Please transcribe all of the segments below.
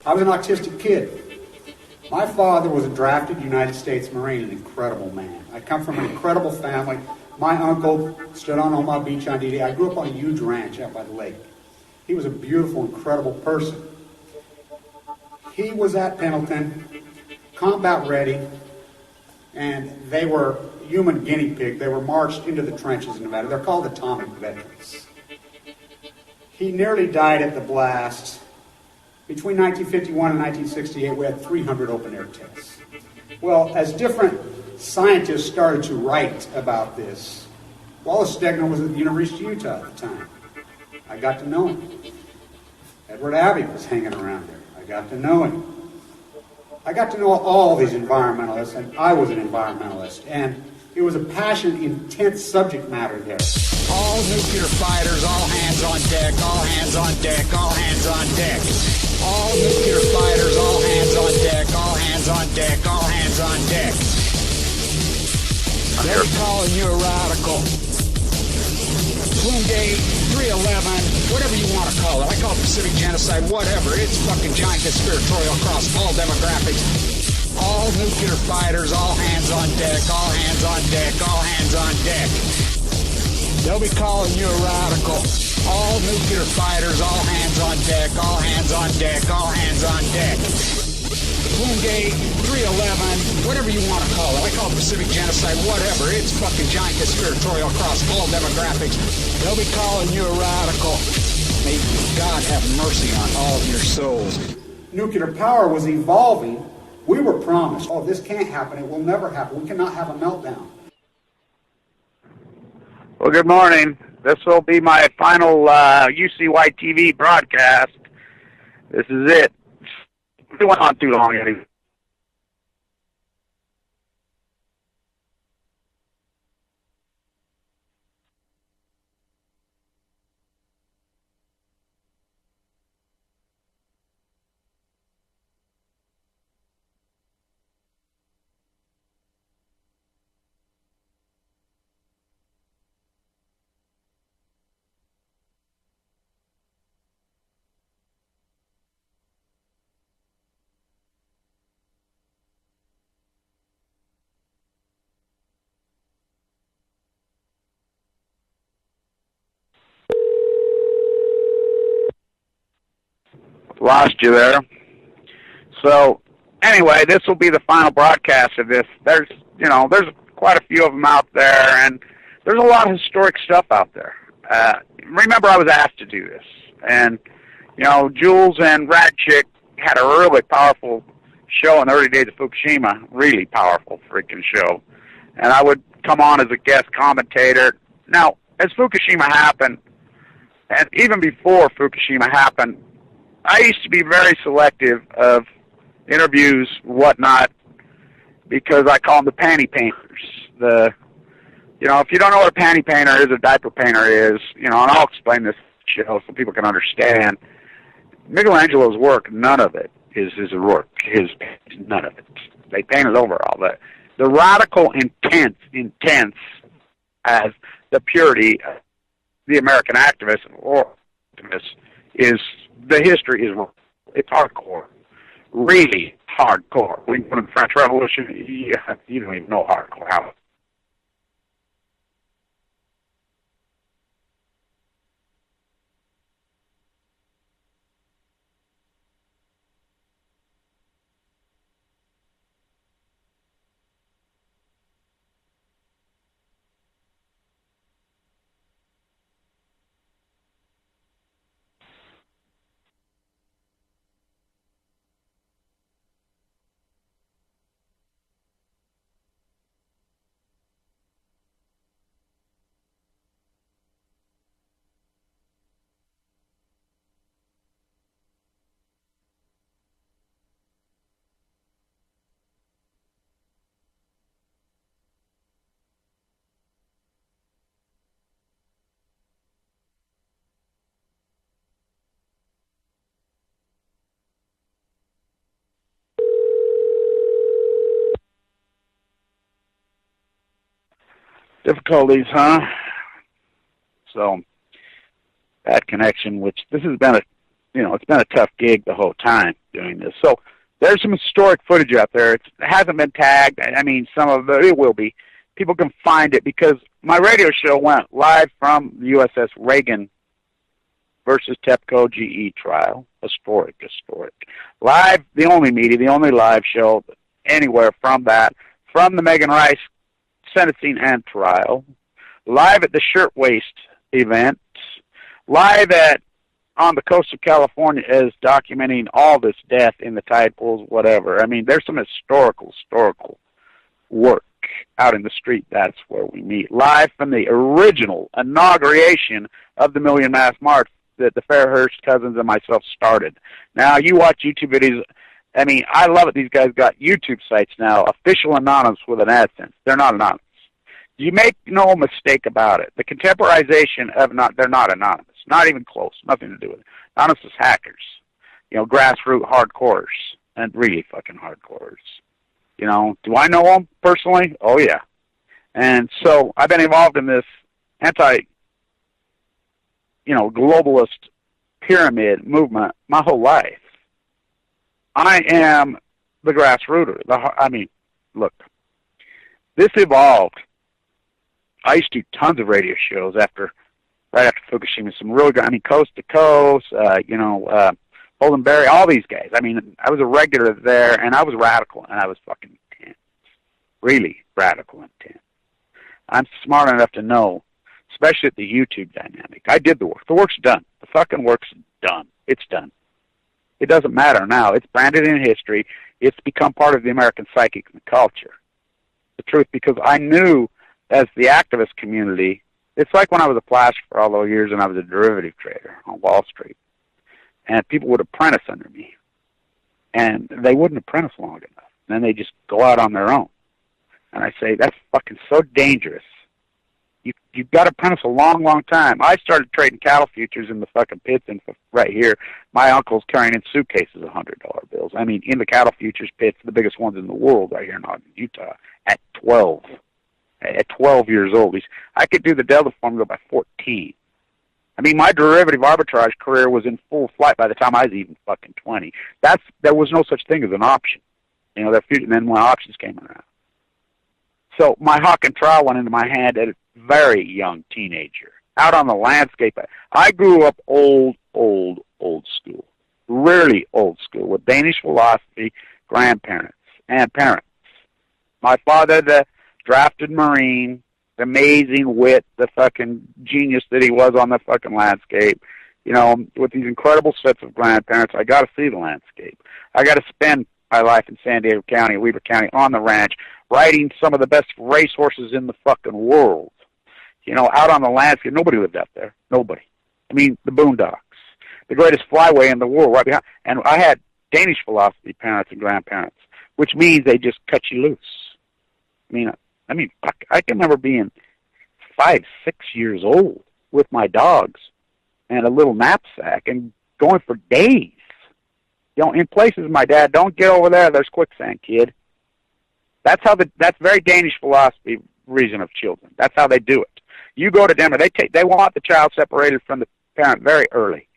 I was an autistic kid. My father was a drafted United States Marine, an incredible man. I come from an incredible family. My uncle stood on Omaha Beach on D-Day. I grew up on a huge ranch out by the lake. He was a beautiful, incredible person. He was at Pendleton, combat ready, and they were human guinea pig. They were marched into the trenches in Nevada. They're called atomic veterans. He nearly died at the blast. Between 1951 and 1968, we had 300 open-air tests. Well, as different scientists started to write about this, Wallace Stegner was at the University of Utah at the time. I got to know him. Edward Abbey was hanging around there. I got to know him. I got to know all these environmentalists, and I was an environmentalist, and it was a passionate, intense subject matter there. All nuclear fighters, all hands on deck, all hands on deck, all hands on deck. All nuclear fighters, all hands on deck, all hands on deck, all hands on deck. They're calling you a radical. Twingate, 311, whatever you want to call it. I call it Pacific genocide, whatever. It's fucking giant conspiratorial across all demographics. All nuclear fighters, all hands on deck, all hands on deck, all hands on deck. They'll be calling you a radical. All nuclear fighters, all hands on deck, all hands on deck, all hands on deck. Twingate, 311, whatever you want to call it. I call it Pacific genocide, whatever. It's fucking giant conspiratorial across all demographics. They'll be calling you a radical. May God have mercy on all of your souls. Nuclear power was evolving. We were promised, oh, this can't happen. It will never happen. We cannot have a meltdown. Well, good morning. This will be my final UCY TV broadcast. This is it. It went on too long anyway. Lost you there. So, anyway, this will be the final broadcast of this. There's quite a few of them out there, and there's a lot of historic stuff out there. Remember, I was asked to do this, and Jules and Rat Chick had a really powerful show in the early days of Fukushima. Really powerful freaking show, and I would come on as a guest commentator. Now, as Fukushima happened, and even before Fukushima happened, I used to be very selective of interviews, whatnot, because I call them the panty painters. If you don't know what a panty painter is, a diaper painter is, and I'll explain this show so people can understand. Michelangelo's work, none of it is his work. None of it. They painted over all that. The radical intense as the purity of the American activist or activist is. The history is wrong. It's hardcore. Really hardcore. When you put in the French Revolution, you don't even know hardcore how. Difficulties, huh? So, bad connection, which this has been it's been a tough gig the whole time. doing this. So there's some historic footage out there. It hasn't been tagged. I mean, some of it will be. People can find it because my radio show went live from the USS Reagan versus TEPCO GE trial. Historic. Live, the only media, the only live show anywhere from that, from the Megan Rice sentencing and trial, live at the Shirtwaist event, live on the coast of California as documenting all this death in the tide pools, whatever. I mean, there's some historical work out in the street. That's where we meet. Live from the original inauguration of the Million Mass March that the Fairhurst cousins and myself started. Now, you watch YouTube videos. I mean, I love it. These guys got YouTube sites now, official anonymous with an AdSense. They're not anonymous. You make no mistake about it. The contemporization of they're not anonymous. Not even close. Nothing to do with it. Anonymous is hackers. You know, grassroots hardcores. And really fucking hardcores. You know, do I know them personally? Oh, yeah. And so I've been involved in this globalist pyramid movement my whole life. I am the grassrooter. Look, this evolved. I used to do tons of radio shows right after Fukushima. Some real good, Coast to Coast, Holden Berry, all these guys. I mean, I was a regular there, and I was radical, and I was fucking intense. Really radical and intense. I'm smart enough to know, especially at the YouTube dynamic. I did the work. The work's done. The fucking work's done. It's done. It doesn't matter now. It's branded in history. It's become part of the American psychic and culture. The truth, because I knew as the activist community, it's like when I was a plaster for all those years and I was a derivative trader on Wall Street. And people would apprentice under me. And they wouldn't apprentice long enough. And then they just go out on their own. And I say, that's fucking so dangerous. You've got to apprentice a long, long time. I started trading cattle futures in the fucking pits and right here. My uncle's carrying in suitcases of $100 bills. I mean, in the cattle futures pits, the biggest ones in the world right here in Ogden, Utah, at 12. At 12 years old. I could do the Delta formula by 14. I mean, my derivative arbitrage career was in full flight by the time I was even fucking 20. There was no such thing as an option. You know, and then when options came around. So my hawk and trowel went into my hand at a very young teenager, out on the landscape. I grew up old school, really old school, with Danish philosophy, grandparents, and parents. My father, the drafted Marine, the amazing wit, the fucking genius that he was on the fucking landscape, you know, with these incredible sets of grandparents. I got to see the landscape. I got to spend my life in San Diego County, Weber County, on the ranch, riding some of the best racehorses in the fucking world. You know, out on the landscape. Nobody lived out there. Nobody. I mean, the Boondocks. The greatest flyway in the world right behind. And I had Danish philosophy parents and grandparents, which means they just cut you loose. I mean, fuck, I can remember being 5, 6 years old with my dogs and a little knapsack and going for days. You know, in places, my dad, don't get over there, there's quicksand, kid. That's very Danish philosophy reason of children. That's how they do it. You go to Denver, they want the child separated from the parent very early.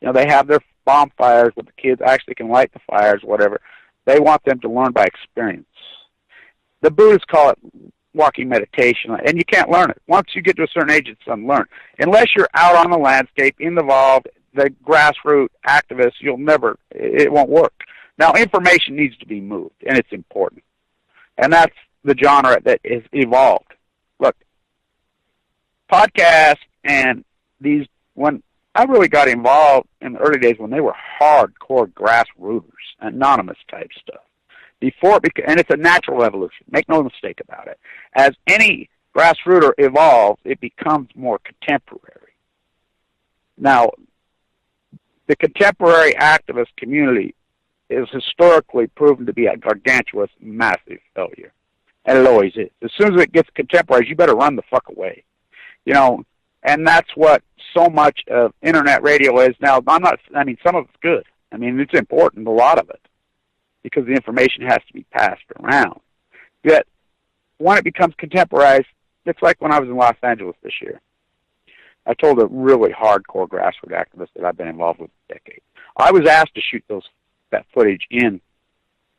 You know, they have their bonfires where the kids actually can light the fires, whatever. They want them to learn by experience. The Buddhists call it walking meditation, and you can't learn it. Once you get to a certain age, it's unlearned. Unless you're out on the landscape, involved, the grassroots activists, it won't work. Now, information needs to be moved, and it's important. And that's the genre that has evolved. Look, podcasts and when I really got involved in the early days when they were hardcore grassrooters, anonymous type stuff. And it's a natural evolution. Make no mistake about it. As any grassrooter evolves, it becomes more contemporary. Now, the contemporary activist community is historically proven to be a gargantuous, massive failure. And it always is. As soon as it gets contemporary, you better run the fuck away. You know, and that's what so much of internet radio is now. Some of it's good. I mean, it's important, a lot of it, because the information has to be passed around. Yet, when it becomes contemporized, it's like when I was in Los Angeles this year. I told a really hardcore grassroots activist that I've been involved with for decades. I was asked to shoot those that footage in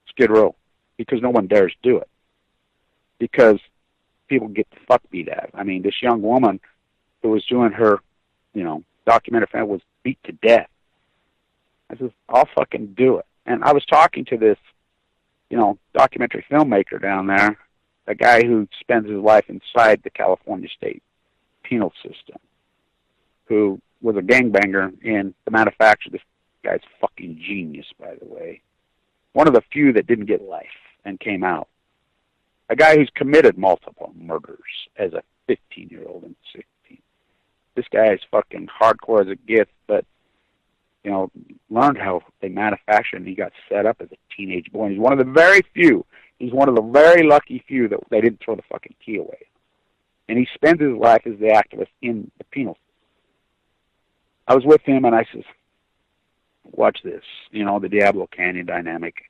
Skid Row because no one dares do it. Because people get the fuck beat out of. I mean, this young woman who was doing her, documentary film was beat to death. I said, I'll fucking do it. And I was talking to this, documentary filmmaker down there, a guy who spends his life inside the California state penal system, who was a gangbanger in the manufacture. This guy's fucking genius, by the way. One of the few that didn't get life and came out. A guy who's committed multiple murders as a 15-year-old and 16. This guy is fucking hardcore as a gift, but, learned how they manufacture, and he got set up as a teenage boy. He's one of the very few. He's one of the very lucky few that they didn't throw the fucking key away. And he spends his life as the activist in the penal system. I was with him, and I says, watch this, the Diablo Canyon dynamic.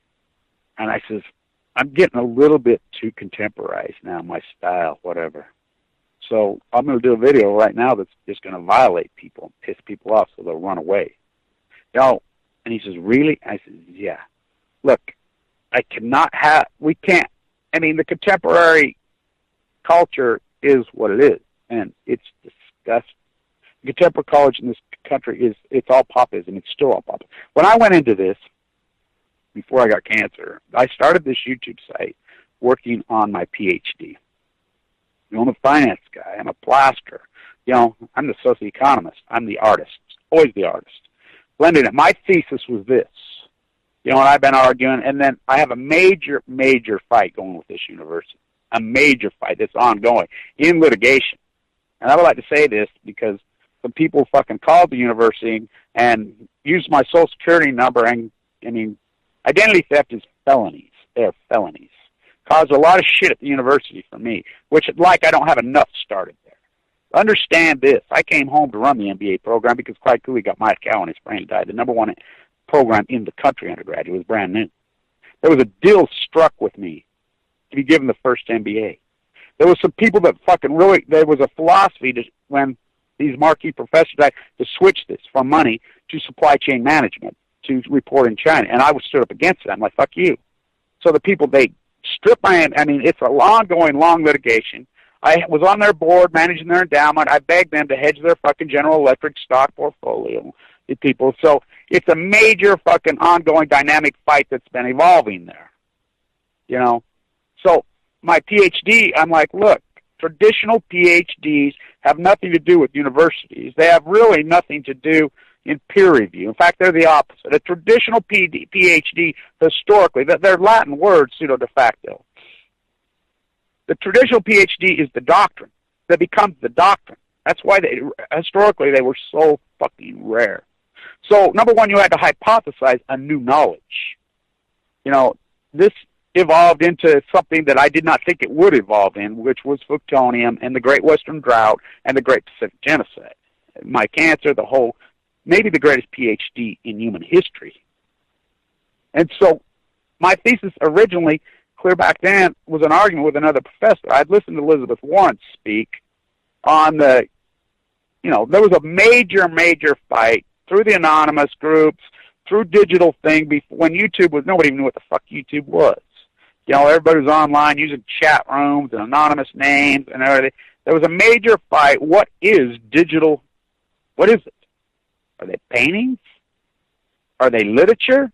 And I says, I'm getting a little bit too contemporized now, my style, whatever. So I'm going to do a video right now that's just going to violate people and piss people off so they'll run away. And he says, really? I says, yeah. Look, we can't, the contemporary culture is what it is, and it's disgusting. The contemporary culture in this country it's all popism. It's still all popism. When I went into this, before I got cancer, I started this YouTube site working on my PhD. I'm a finance guy. I'm a plasterer. I'm the socioeconomist. I'm the artist. Always the artist. Blending it. My thesis was this. And I've been arguing, and then I have a major, major fight going with this university. A major fight that's ongoing in litigation. And I would like to say this because some people fucking called the university and used my social security number, and identity theft is felonies. They're felonies. Caused a lot of shit at the university for me, which, I don't have enough started there. Understand this. I came home to run the MBA program because Clyde Cooley got mad cow and his brain died. The number one program in the country undergraduate. It was brand new. There was a deal struck with me to be given the first MBA. There was some people that there was a philosophy when these marquee professors died to switch this from money to supply chain management to report in China. And I was stood up against it. I'm like, fuck you. So the people, they stripped it's an ongoing, long litigation. I was on their board managing their endowment. I begged them to hedge their fucking General Electric stock portfolio. The people. So it's a major fucking ongoing dynamic fight that's been evolving there. So my PhD, I'm like, look, traditional PhDs have nothing to do with universities. They have really nothing to do in peer review. In fact, they're the opposite. A traditional PhD, historically, they're Latin words, pseudo de facto. The traditional PhD is the doctrine that becomes the doctrine. That's why historically they were so fucking rare. So, number one, you had to hypothesize a new knowledge. This evolved into something that I did not think it would evolve in, which was plutonium and the Great Western Drought and the Great Pacific Genocide. My cancer, maybe the greatest PhD in human history. And so, my thesis originally, clear back then, was an argument with another professor. I'd listened to Elizabeth Warren speak on there was a major, major fight through the anonymous groups, through digital thing, when YouTube was, nobody even knew what the fuck YouTube was. Everybody was online using chat rooms and anonymous names and everything. There was a major fight. What is digital? What is it? Are they paintings? Are they literature?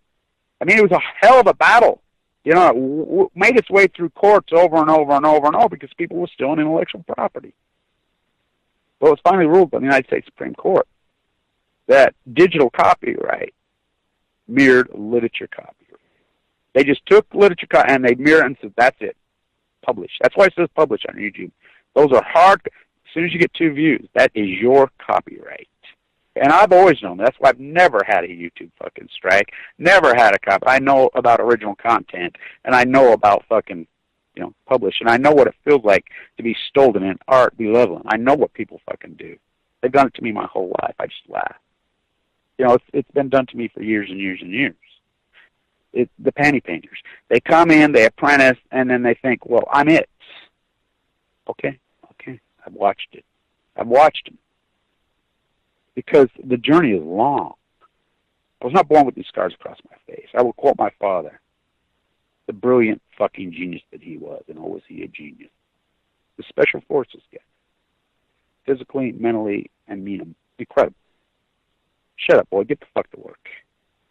It was a hell of a battle. It made its way through courts over and over and over and over because people were stealing intellectual property. Well, it was finally ruled by the United States Supreme Court that digital copyright mirrored literature copyright. They just took literature and they mirrored and said, that's it. Publish. That's why it says publish on YouTube. Those are hard. As soon as you get 2 views, that is your copyright. And I've always known that. That's why I've never had a YouTube fucking strike. Never had a copy. I know about original content, and I know about fucking, publish, and I know what it feels like to be stolen in art, belittling. I know what people fucking do. They've done it to me my whole life. I just laugh. It's been done to me for years and years and years. The panty painters. They come in, they apprentice, and then they think, well, I'm it. Okay. I've watched it. I've watched them. Because the journey is long. I was not born with these scars across my face. I will quote my father, the brilliant fucking genius that he was, and oh, was he a genius. The Special Forces guy. Physically, mentally, and incredible. Shut up, boy. Get the fuck to work.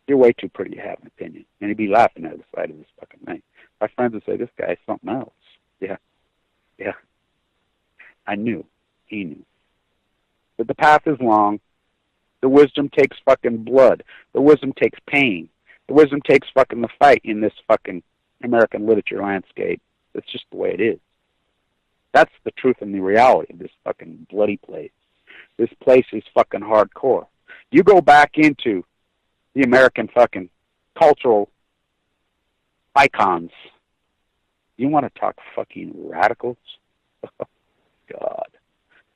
You're way too pretty to have an opinion. And he'd be laughing at the side of this fucking thing. My friends would say, this guy's something else. Yeah. I knew. He knew. But the path is long. The wisdom takes fucking blood. The wisdom takes pain. The wisdom takes fucking the fight in this fucking American literature landscape. That's just the way it is. That's the truth and the reality of this fucking bloody place. This place is fucking hardcore. You go back into the American fucking cultural icons. You want to talk fucking radicals? Oh, God.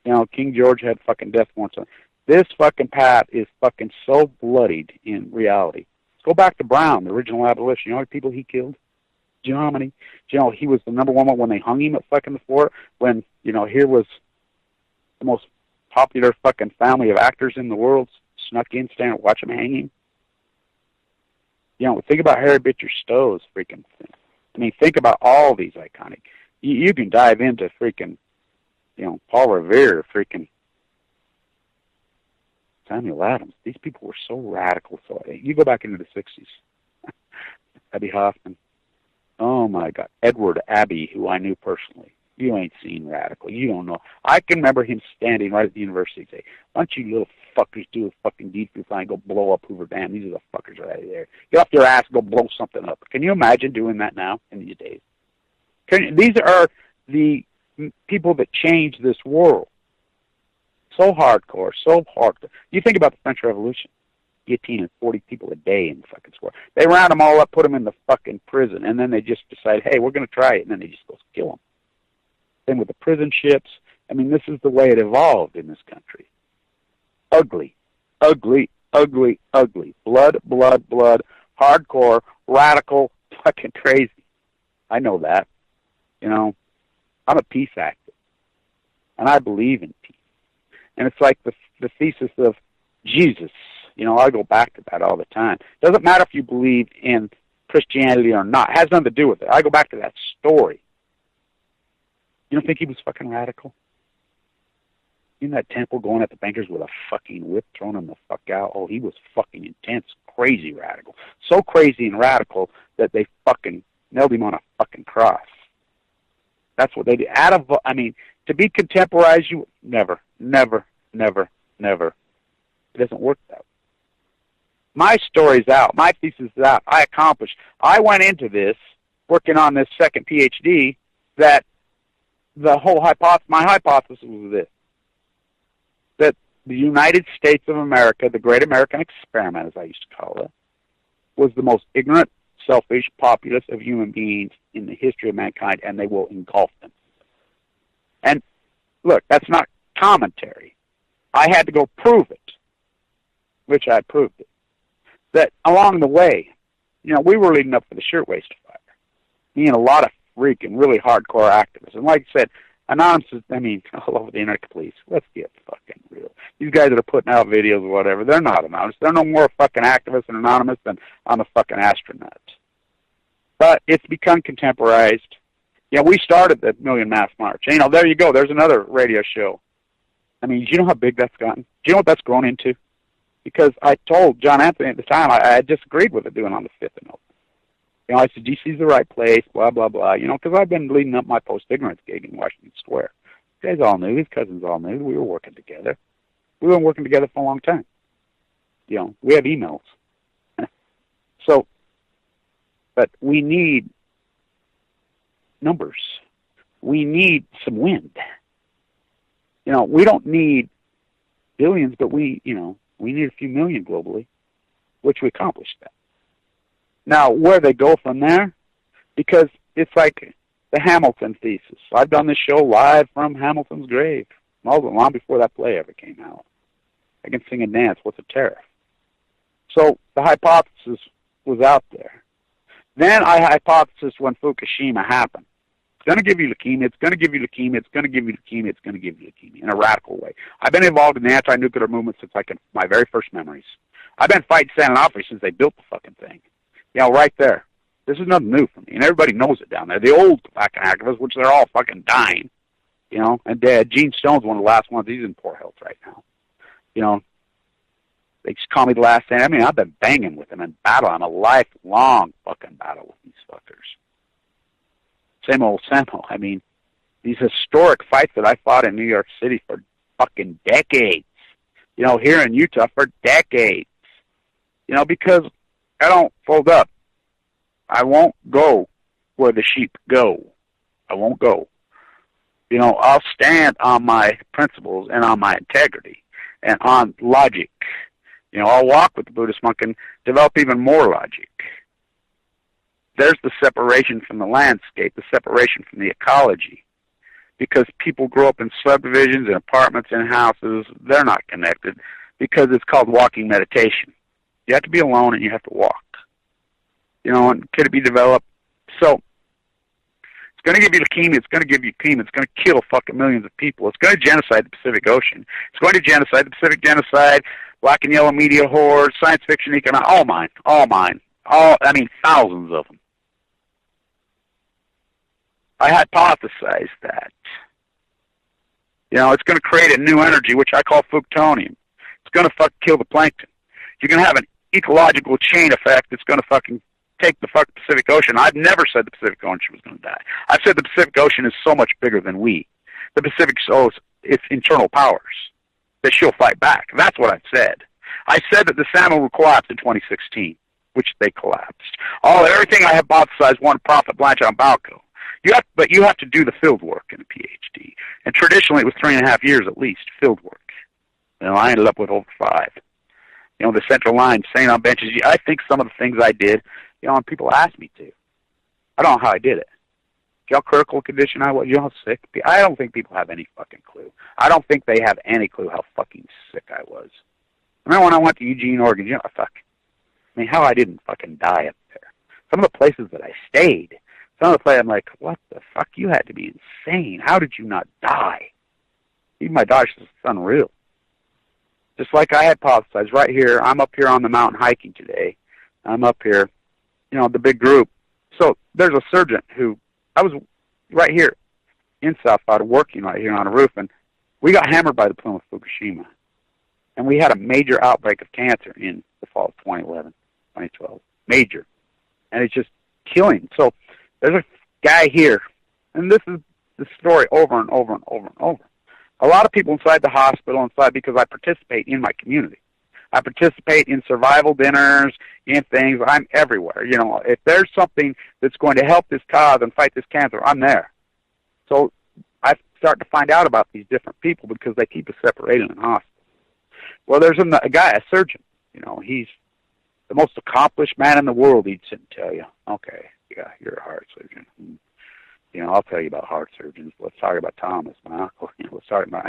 You know, King George had fucking death warrants on. This fucking path is fucking so bloodied in reality. Let's go back to Brown, the original abolitionist. You know how many people he killed? Do you know how many? Do you know he was the number one when they hung him at fucking the fort? When, you know, here was the most popular fucking family of actors in the world snuck in, stand and watch him hanging. You know, think about Harry Beecher Stowe's freaking thing. I mean, think about all these iconic. You can dive into freaking, you know, Paul Revere, freaking Samuel Adams. These people were so radical. So you go back into the 60s. Abbie Hoffman. Oh, my God. Edward Abbey, who I knew personally. You ain't seen radical. You don't know. I can remember him standing right at the university and say, why don't you little fuckers do a fucking deed for flying, go blow up Hoover Dam. These are the fuckers right there. Get off your ass and go blow something up. Can you imagine doing that now in these days? These are the people that changed this world. So hardcore, so hardcore. You think about the French Revolution. Guillotine and 40 people a day in the fucking square. They round them all up, put them in the fucking prison, and then they just decide, hey, we're going to try it, and then they just go kill them. Same with the prison ships. I mean, this is the way it evolved in this country. Ugly, ugly, ugly, ugly. Blood, blood, blood. Hardcore, radical, fucking crazy. I know that. You know, I'm a peace activist, and I believe in peace. And it's like the thesis of Jesus. You know, I go back to that all the time. Doesn't matter if you believe in Christianity or not. It has nothing to do with it. I go back to that story. You don't think he was fucking radical? In that temple going at the bankers with a fucking whip, throwing them the fuck out. Oh, he was fucking intense, crazy radical. So crazy and radical that they fucking nailed him on a fucking cross. That's what they did. To be contemporized, you never, never, never, never. It doesn't work that way. My story's out. My thesis is out. I accomplished. I went into this, working on this second PhD, that the whole my hypothesis was this, that the United States of America, the great American experiment, as I used to call it, was the most ignorant, selfish populace of human beings in the history of mankind, and they will engulf them. And look, that's not commentary. I had to go prove it, which I proved it. That along the way, you know, we were leading up for the shirtwaist fire. Me and a lot of freaking really hardcore activists. And like I said, anonymous, all over the internet, please. Let's get fucking real. These guys that are putting out videos or whatever, they're not anonymous. They're no more fucking activists and anonymous than I'm a fucking astronaut. But it's become contemporized. Yeah, we started the Million Mass March. You know, there you go. There's another radio show. I mean, do you know how big that's gotten? Do you know what that's grown into? Because I told John Anthony at the time I disagreed with it doing on the 5th and open. You know, I said, DC's the right place, blah, blah, blah. You know, because I've been leading up my post-ignorance gig in Washington Square. You guys all knew. His cousins all knew. We were working together. We've been working together for a long time. You know, we have emails. So, but we need numbers. We need some wind. You know, we don't need billions, but we need a few million globally, which we accomplished that. Now, where they go from there, because it's like the Hamilton thesis. I've done this show live from Hamilton's grave, long before that play ever came out. I can sing and dance. What's a tariff? So the hypothesis was out there. Then I hypothesized when Fukushima happened. It's going to give you leukemia, it's going to give you leukemia, it's going to give you leukemia, it's going to give you leukemia in a radical way. I've been involved in the anti-nuclear movement since my very first memories. I've been fighting San Onofre since they built the fucking thing. You know, right there. This is nothing new for me, and everybody knows it down there. The old fucking activists, which they're all fucking dying, you know, and Gene Stone's one of the last ones. He's in poor health right now. You know, they just call me the last thing. I mean, I've been banging with them in battle. I'm a lifelong fucking battle with these fuckers. Same old Samo. I mean, these historic fights that I fought in New York City for fucking decades. You know, here in Utah for decades. You know, because I don't fold up. I won't go where the sheep go. I won't go. You know, I'll stand on my principles and on my integrity and on logic. You know, I'll walk with the Buddhist monk and develop even more logic. There's the separation from the landscape, the separation from the ecology. Because people grow up in subdivisions and apartments and houses, they're not connected because it's called walking meditation. You have to be alone and you have to walk. You know, and could it be developed? So, it's going to give you leukemia, it's going to give you leukemia, it's going to kill fucking millions of people. It's going to genocide the Pacific Ocean. It's going to genocide the Pacific Genocide, black and yellow media hordes, science fiction, economics, all mine. I mean, thousands of them. I hypothesized that. You know, it's going to create a new energy, which I call fructonium. It's going to kill the plankton. You're going to have an ecological chain effect that's going to fucking take the fucking Pacific Ocean. I've never said the Pacific Ocean was going to die. I've said the Pacific Ocean is so much bigger than we. The Pacific owes its internal powers that she'll fight back. That's what I've said. I said that the Samo will collapse in 2016, which they collapsed. Everything I hypothesized won Prophet Blanch on Balco. But you have to do the field work in a PhD. And traditionally it was 3.5 years at least, field work. You know, I ended up with over 5. You know, the central line, staying on benches. I think some of the things I did, you know, and people ask me to. I don't know how I did it. You know how critical condition I was? You know how sick? I don't think people have any fucking clue. I don't think they have any clue how fucking sick I was. Remember when I went to Eugene, Oregon? You know, I mean, how I didn't fucking die up there. Some of the places that I stayed, some of the places I'm like, what the fuck? You had to be insane. How did you not die? Even my daughter says, it's unreal. Just like I hypothesized right here, I'm up here on the mountain hiking today. I'm up here, you know, the big group. So there's a surgeon who, I was right here in South Florida working right here on a roof, and we got hammered by the plume of Fukushima. And we had a major outbreak of cancer in the fall of 2011, 2012. Major. And it's just killing. So there's a guy here, and this is the story over and over and over and over. A lot of people inside the hospital, because I participate in my community. I participate in survival dinners, in things. I'm everywhere. You know, if there's something that's going to help this cause and fight this cancer, I'm there. So I start to find out about these different people because they keep us separated in hospitals. Well, there's a guy, a surgeon. You know, he's the most accomplished man in the world. He'd sit and tell you, okay, yeah, you're a heart surgeon. You know, I'll tell you about heart surgeons. Let's talk about Thomas, my uncle. You know, let's talk about,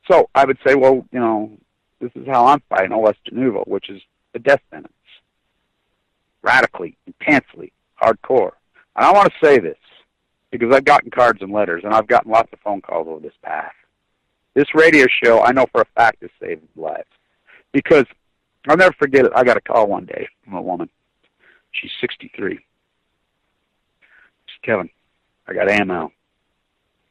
so I would say, well, you know, this is how I'm fighting OS de novo, which is the death sentence. Radically, intensely, hardcore. And I want to say this, because I've gotten cards and letters, and I've gotten lots of phone calls over this path. This radio show, I know for a fact, has saved lives. Because, I'll never forget it, I got a call one day from a woman. She's 63. Kevin, I got AML.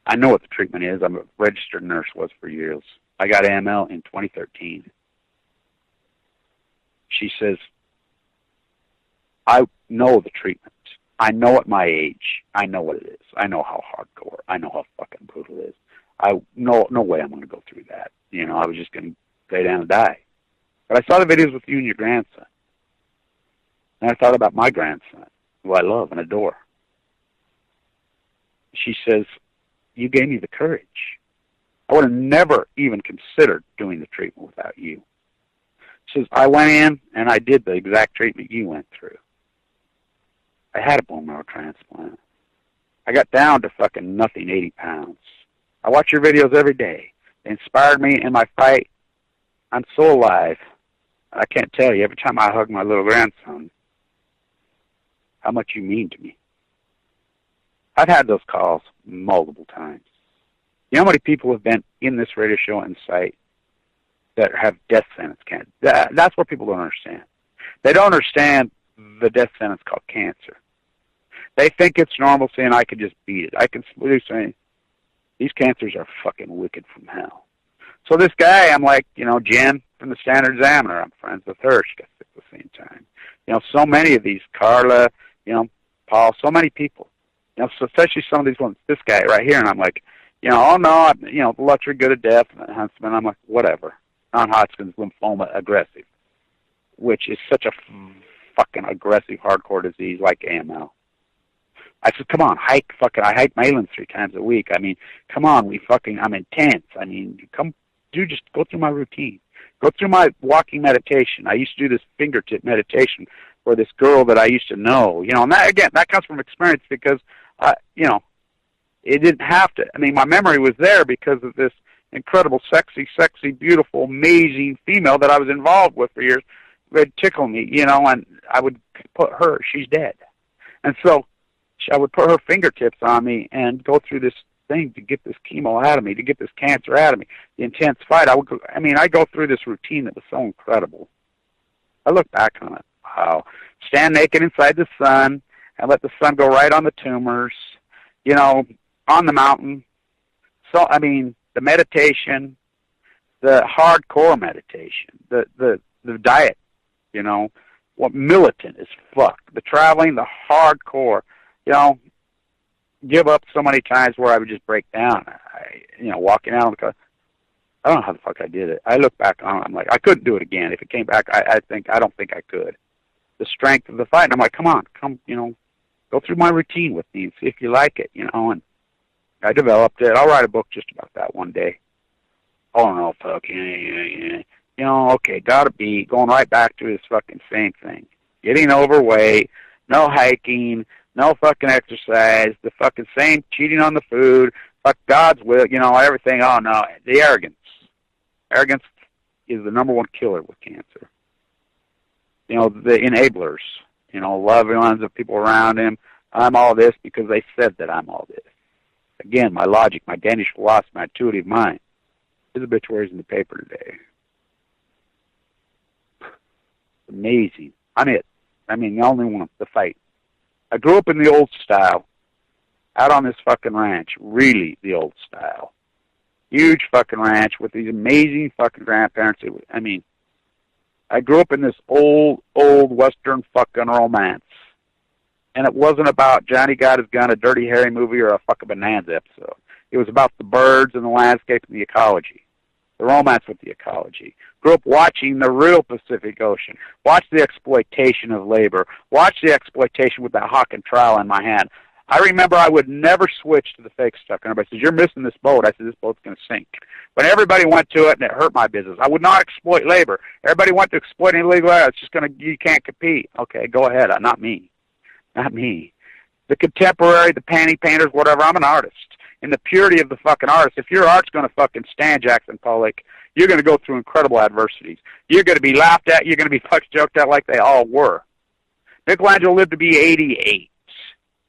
I know what the treatment is. I'm a registered nurse, was for years. I got AML in 2013. She says, I know the treatment. I know at my age. I know what it is. I know how hardcore. I know how fucking brutal it is. No way I'm going to go through that. You know, I was just going to lay down and die. But I saw the videos with you and your grandson. And I thought about my grandson, who I love and adore. She says, you gave me the courage. I would have never even considered doing the treatment without you. She says, I went in and I did the exact treatment you went through. I had a bone marrow transplant. I got down to fucking nothing, 80 pounds. I watch your videos every day. They inspired me in my fight. I'm so alive. I can't tell you, every time I hug my little grandson, how much you mean to me. I've had those calls multiple times. You know how many people have been in this radio show and site that have death sentence cancer. That's what people don't understand. They don't understand the death sentence called cancer. They think it's normalcy and I can just beat it. I can smoothly say, these cancers are fucking wicked from hell. So this guy, I'm like, Jen from the Standard Examiner, I'm friends with her. She got sick at the same time. So many of these, Carla, Paul, so many people. So especially some of these ones, this guy right here, and I'm like, oh no, the luxury good of death, and Huntsman, I'm like, whatever. Non-Hodgkin's lymphoma aggressive, which is such a fucking aggressive, hardcore disease like AML. I said, come on, I hike Malin 3 times a week. I mean, come on, I'm intense. I mean, just go through my routine. Go through my walking meditation. I used to do this fingertip meditation for this girl that I used to know, and that comes from experience because, it didn't have to. I mean, my memory was there because of this incredible, sexy, beautiful, amazing female that I was involved with for years. Would tickle me, and I would put her, she's dead. And so I would put her fingertips on me and go through this thing to get this chemo out of me, to get this cancer out of me, the intense fight. I go through this routine that was so incredible. I look back on it. Wow. Stand naked inside the sun and let the sun go right on the tumors, on the mountain. So, the meditation, the hardcore meditation, the diet, what militant is fuck. The traveling, the hardcore, give up so many times where I would just break down. Walking out on the car. I don't know how the fuck I did it. I look back on it, I'm like, I couldn't do it again. If it came back, I don't think I could. The strength of the fight. And I'm like, come, go through my routine with me and see if you like it, and I developed it. I'll write a book just about that one day. Oh no, fuck, okay, gotta be going right back to this fucking same thing. Getting overweight, no hiking, no fucking exercise, the fucking same cheating on the food, fuck God's will, everything. Oh no, the arrogance. Arrogance is the number one killer with cancer. The enablers, loved ones of people around him. I'm all this because they said that I'm all this. Again, my logic, my Danish philosophy, my intuitive mind. His obituary's in the paper today. Amazing. I'm it. The only one, the fight. I grew up in the old style, out on this fucking ranch, really the old style. Huge fucking ranch with these amazing fucking grandparents. I grew up in this old Western fucking romance. And it wasn't about Johnny Got His Gun, a Dirty Harry movie, or a fucking Bonanza episode. It was about the birds and the landscape and the ecology. The romance with the ecology. Grew up watching the real Pacific Ocean. Watched the exploitation of labor. Watched the exploitation with that hawk and trowel in my hand. I remember I would never switch to the fake stuff. And everybody says, you're missing this boat. I said, this boat's going to sink. But everybody went to it, and it hurt my business. I would not exploit labor. Everybody went to exploit illegal labor. It's just you can't compete. Okay, go ahead. Not me. Not me. The contemporary, the panty painters, whatever, I'm an artist. In the purity of the fucking artist, if your art's going to fucking stand Jackson Pollock, you're going to go through incredible adversities. You're going to be laughed at. You're going to be fucked, joked at like they all were. Michelangelo lived to be 88.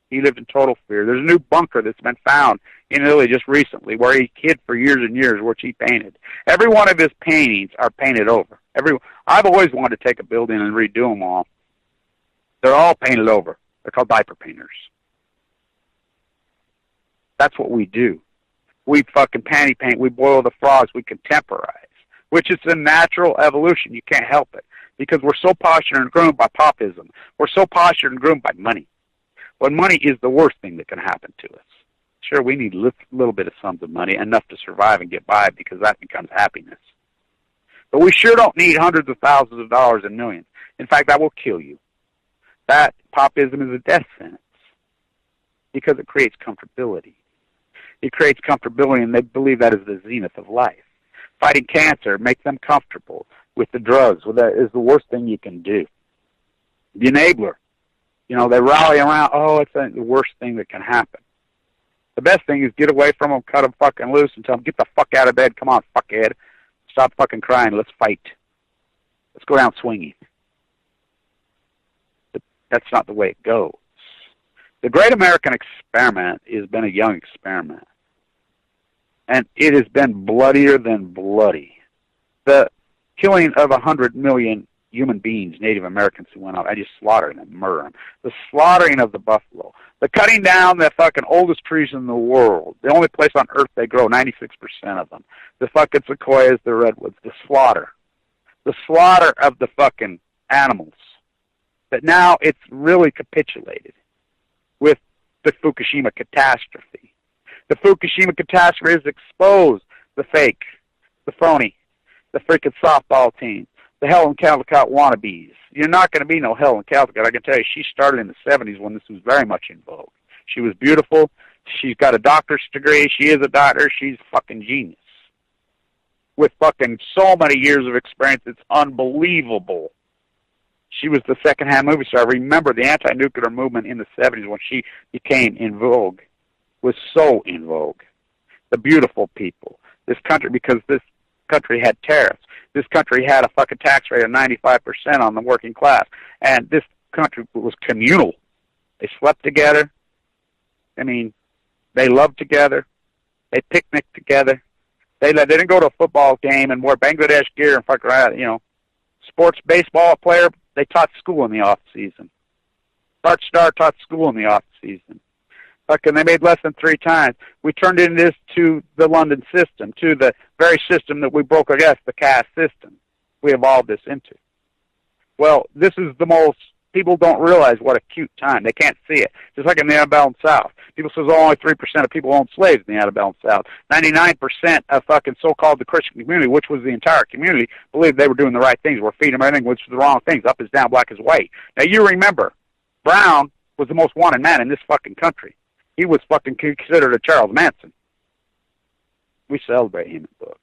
He lived in total fear. There's a new bunker that's been found in Italy just recently where he hid for years and years, which he painted. Every one of his paintings are painted over. I've always wanted to take a building and redo them all. They're all painted over. They're called diaper painters. That's what we do. We fucking panty paint. We boil the frogs. We contemporize, which is a natural evolution. You can't help it because we're so postured and groomed by popism. We're so postured and groomed by money. When money is the worst thing that can happen to us. Sure, we need a little bit of sums of money, enough to survive and get by because that becomes happiness. But we sure don't need hundreds of thousands of dollars and millions. In fact, that will kill you. That popism is a death sentence because it creates comfortability. It creates comfortability, and they believe that is the zenith of life. Fighting cancer, make them comfortable with the drugs. Well, that is the worst thing you can do. The enabler. They rally around, it's the worst thing that can happen. The best thing is get away from them, cut them fucking loose, and tell them, get the fuck out of bed. Come on, fuckhead. Stop fucking crying. Let's fight. Let's go down swinging. But that's not the way it goes. The great American experiment has been a young experiment. And it has been bloodier than bloody. The killing of 100 million human beings, Native Americans who went out, I just slaughtering them, murdering them. The slaughtering of the buffalo. The cutting down the fucking oldest trees in the world. The only place on earth they grow, 96% of them. The fucking sequoias, the redwoods. The slaughter. The slaughter of the fucking animals. But now it's really capitulated with the Fukushima catastrophe. The Fukushima catastrophe has exposed the fake, the phony, the freaking softball team, the Helen Caldecott wannabes. You're not going to be no Helen Caldecott. I can tell you, she started in the 70s when this was very much in vogue. She was beautiful. She's got a doctor's degree. She is a doctor. She's a fucking genius. With fucking so many years of experience, it's unbelievable. She was the second-hand movie star. Remember, the anti-nuclear movement in the 70s when she became in vogue was so in vogue. The beautiful people. This country, because this country had tariffs. This country had a fucking tax rate of 95% on the working class. And this country was communal. They slept together. I mean, they loved together. They picnicked together. They didn't go to a football game and wore Bangladesh gear and fuck around, you know. Sports baseball player, they taught school in the off season. Bart Starr taught school in the off season. Fucking, they made less than 3 times. We turned this to the London system, to the very system that we broke against, the caste system. We evolved this into. Well, this is the most, people don't realize what a cute time. They can't see it. Just like in the antebellum South. People say only 3% of people owned slaves in the antebellum South. 99% of fucking so-called the Christian community, which was the entire community, believed they were doing the right things. We're feeding them everything, which was the wrong things. Up is down, black is white. Now, you remember, Brown was the most wanted man in this fucking country. He was fucking considered a Charles Manson. We celebrate him in the book.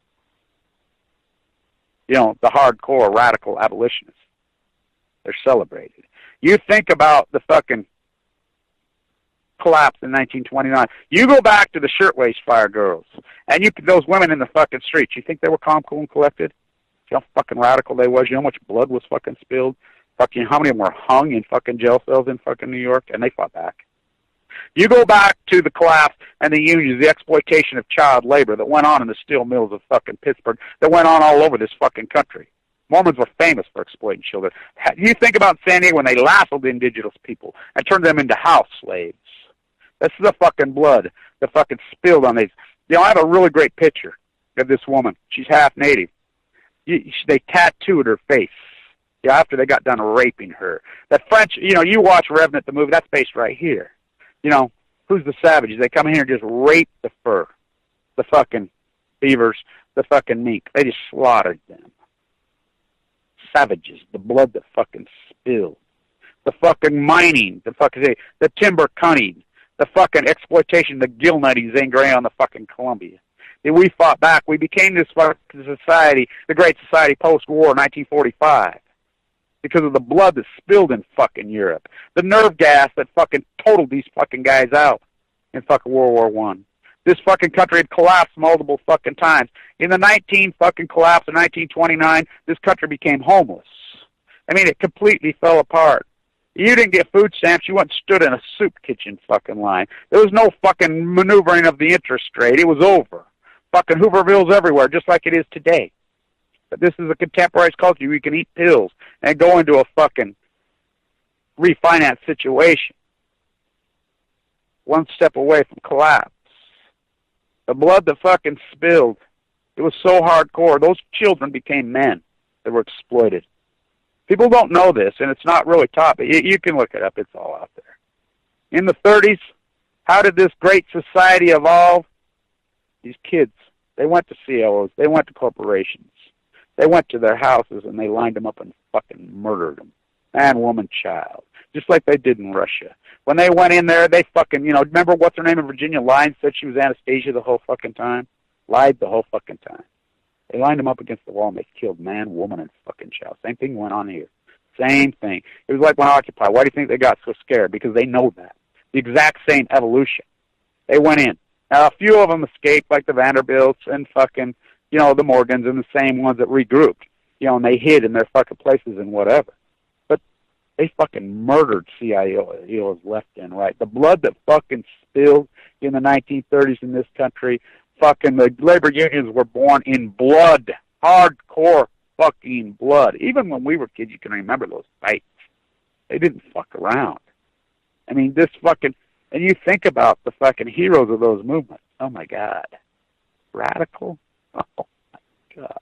You know, the hardcore radical abolitionists. They're celebrated. You think about the fucking collapse in 1929. You go back to the Shirtwaist Fire girls, and those women in the fucking streets, you think they were calm, cool, and collected? You know how fucking radical they was? You know how much blood was fucking spilled? Fucking, how many of them were hung in fucking jail cells in fucking New York? And they fought back. You go back to the collapse and the unions, the exploitation of child labor that went on in the steel mills of fucking Pittsburgh, that went on all over this fucking country. Mormons were famous for exploiting children. You think about San Diego when they lassoed the indigenous people and turned them into house slaves. This is the fucking blood that fucking spilled on these. You know, I have a really great picture of this woman. She's half Native. They tattooed her face. Yeah, after they got done raping her. That French, you know, you watch Revenant, the movie, that's based right here. You know, who's the savages? They come in here and just rape the fur, the fucking beavers, the fucking mink. They just slaughtered them. Savages, the blood that fucking spilled. The fucking mining, the timber cutting, the fucking exploitation, the gill nutting Zane Grey on the fucking Columbia. And we fought back. We became this fucking society, the Great Society post-war, 1945. Because of the blood that spilled in fucking Europe. The nerve gas that fucking totaled these fucking guys out in fucking World War I. This fucking country had collapsed multiple fucking times. In the 1929, this country became homeless. I mean, it completely fell apart. You didn't get food stamps. You went and stood in a soup kitchen fucking line. There was no fucking maneuvering of the interest rate. It was over. Fucking Hoovervilles everywhere, just like it is today. But this is a contemporary culture. You can eat pills and go into a fucking refinance situation. One step away from collapse. The blood that fucking spilled, it was so hardcore. Those children became men that were exploited. People don't know this, and it's not really taught, but you can look it up. It's all out there. In the 30s, how did this great society evolve? These kids, they went to CLOs. They went to corporations. They went to their houses, and they lined them up and fucking murdered them. Man, woman, child. Just like they did in Russia. When they went in there, they fucking, you know, remember what's her name in Virginia lied and said she was Anastasia the whole fucking time? Lied the whole fucking time. They lined them up against the wall, and they killed man, woman, and fucking child. Same thing went on here. Same thing. It was like when Occupy. Why do you think they got so scared? Because they know that. The exact same evolution. They went in. Now, a few of them escaped, like the Vanderbilts and fucking, you know, the Morgans and the same ones that regrouped, you know, and they hid in their fucking places and whatever. But they fucking murdered CIOs left and right. The blood that fucking spilled in the 1930s in this country, fucking the labor unions were born in blood, hardcore fucking blood. Even when we were kids, you can remember those fights. They didn't fuck around. I mean, this fucking, and you think about the fucking heroes of those movements. Oh my God. Radical? Oh my God.